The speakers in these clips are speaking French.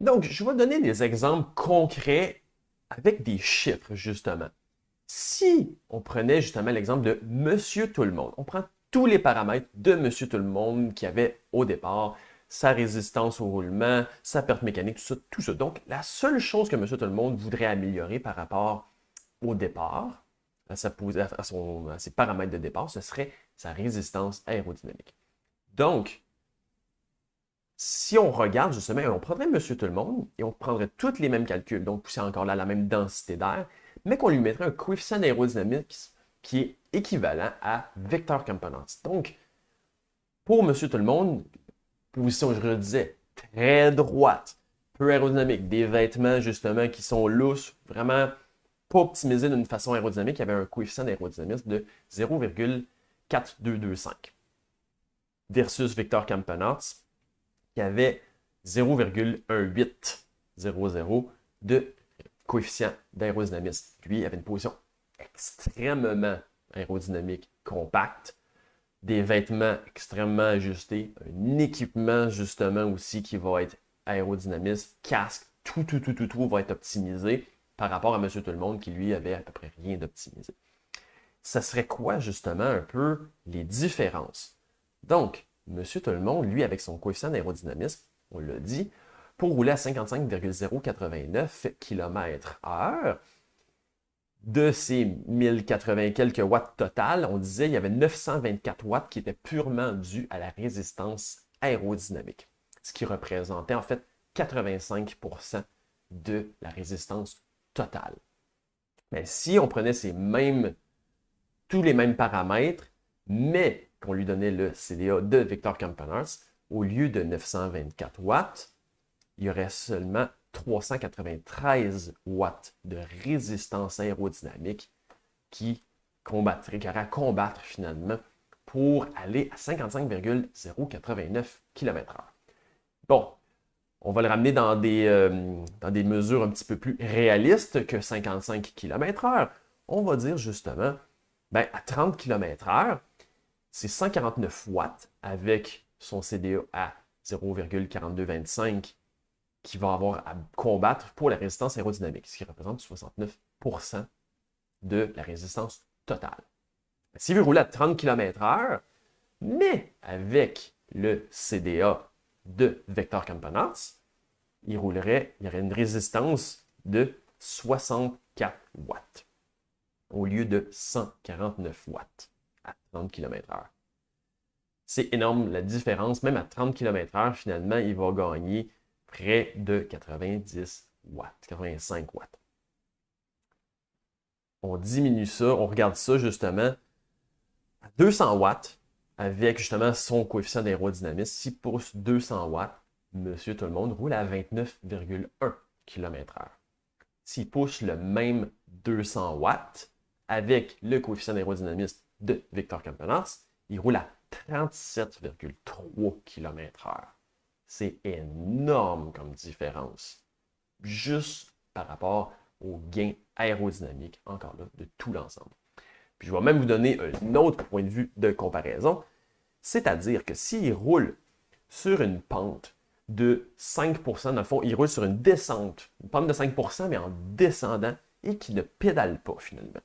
Donc, je vais donner des exemples concrets avec des chiffres, justement. Si on prenait justement l'exemple de Monsieur Tout-le-Monde, on prend tous les paramètres de Monsieur Tout-le-Monde qu'il y avait au départ, sa résistance au roulement, sa perte mécanique, tout ça, tout ça. Donc, la seule chose que Monsieur Tout-le-Monde voudrait améliorer par rapport au départ, à ses paramètres de départ, ce serait sa résistance aérodynamique. Donc, si on regarde justement, on prendrait Monsieur Tout-le-Monde et on prendrait tous les mêmes calculs, donc c'est encore là la même densité d'air, mais qu'on lui mettrait un coefficient d'aérodynamique qui est équivalent à vecteur components. Donc, pour Monsieur Tout-le-Monde, position, je le disais, très droite, peu aérodynamique, des vêtements justement qui sont lousses, vraiment pas optimisés d'une façon aérodynamique, il y avait un coefficient d'aérodynamisme de 0,4225 versus Victor Campenaerts qui avait 0,1800 de coefficient d'aérodynamisme. Lui avait une position extrêmement aérodynamique, compacte, des vêtements extrêmement ajustés, un équipement justement aussi qui va être aérodynamiste, casque, tout va être optimisé par rapport à Monsieur Tout-le-Monde qui lui avait à peu près rien d'optimisé. Ça serait quoi justement un peu les différences? Donc, Monsieur Tout-le-Monde, lui, avec son coefficient d'aérodynamisme, on l'a dit, pour rouler à 55,089 km/h, de ces 1080 quelques watts total, on disait qu'il y avait 924 watts qui étaient purement dus à la résistance aérodynamique, ce qui représentait en fait 85% de la résistance totale. Mais si on prenait tous les mêmes paramètres, mais qu'on lui donnait le CDA de Victor Campenaerts, au lieu de 924 watts, il y aurait seulement 393 watts de résistance aérodynamique qui aurait à combattre finalement pour aller à 55,089 km/h. Bon, on va le ramener dans des mesures un petit peu plus réalistes que 55 km/h. On va dire justement, ben, à 30 km/h, c'est 149 watts avec son CDA à 0,4225 qui va avoir à combattre pour la résistance aérodynamique, ce qui représente 69% de la résistance totale. S'il veut rouler à 30 km/h, mais avec le CDA de Vector Campenaerts, il y aurait une résistance de 64 watts au lieu de 149 watts à 30 km/h. C'est énorme la différence. Même à 30 km/h, finalement, il va gagner près de 90 watts, 85 watts. On diminue ça, on regarde ça justement à 200 watts avec justement son coefficient d'aérodynamisme. S'il pousse 200 watts, Monsieur Tout-le-Monde roule à 29,1 km/h. S'il pousse le même 200 watts avec le coefficient d'aérodynamisme de Victor Campenaerts, il roule à 37,3 km/h. C'est énorme comme différence. Juste par rapport au gain aérodynamique, encore là, de tout l'ensemble. Puis je vais même vous donner un autre point de vue de comparaison, c'est-à-dire que s'il roule sur une pente de 5%, dans le fond, il roule sur une descente, une pente de 5%, mais en descendant, et qui ne pédale pas finalement.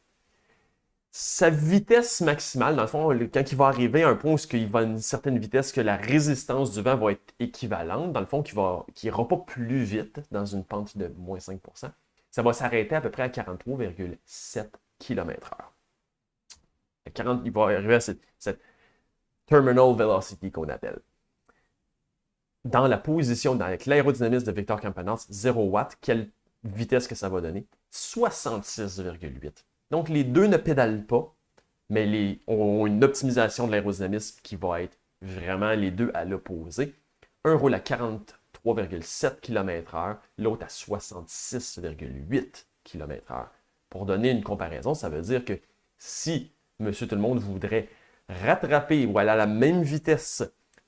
Sa vitesse maximale, dans le fond, quand il va arriver à un point où il va à une certaine vitesse, que la résistance du vent va être équivalente, dans le fond, qui n'ira pas plus vite dans une pente de moins 5%, ça va s'arrêter à peu près à 43,7 km/h. Il va arriver à cette terminal velocity qu'on appelle. Dans la position, avec l'aérodynamisme de Victor Campenaerts, 0 watts, quelle vitesse que ça va donner? 66,8. Donc, les deux ne pédalent pas, mais ont une optimisation de l'aérodynamisme qui va être vraiment les deux à l'opposé. Un roule à 43,7 km/h, l'autre à 66,8 km/h. Pour donner une comparaison, ça veut dire que si Monsieur Tout-le-Monde voudrait rattraper ou aller à la même vitesse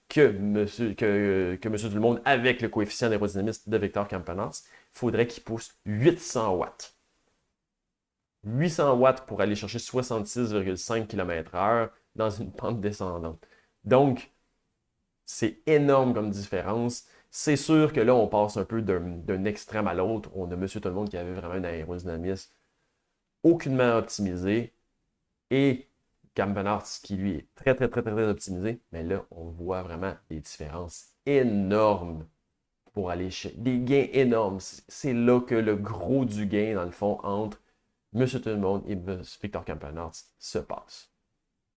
que Monsieur Tout-le-Monde avec le coefficient d'aérodynamisme de Victor Campenaerts, il faudrait qu'il pousse 800 watts. 800 watts pour aller chercher 66,5 km/h dans une pente descendante. Donc, c'est énorme comme différence. C'est sûr que là, on passe un peu d'un extrême à l'autre. On a Monsieur Tout-le-Monde qui avait vraiment un aérodynamisme aucunement optimisé et Campenard qui lui est très, très, très, très, très optimisé. Mais là, on voit vraiment des différences énormes pour aller chercher des gains énormes. C'est là que le gros du gain, dans le fond, entre Monsieur Tout-le-Monde et Victor Campenard se passe.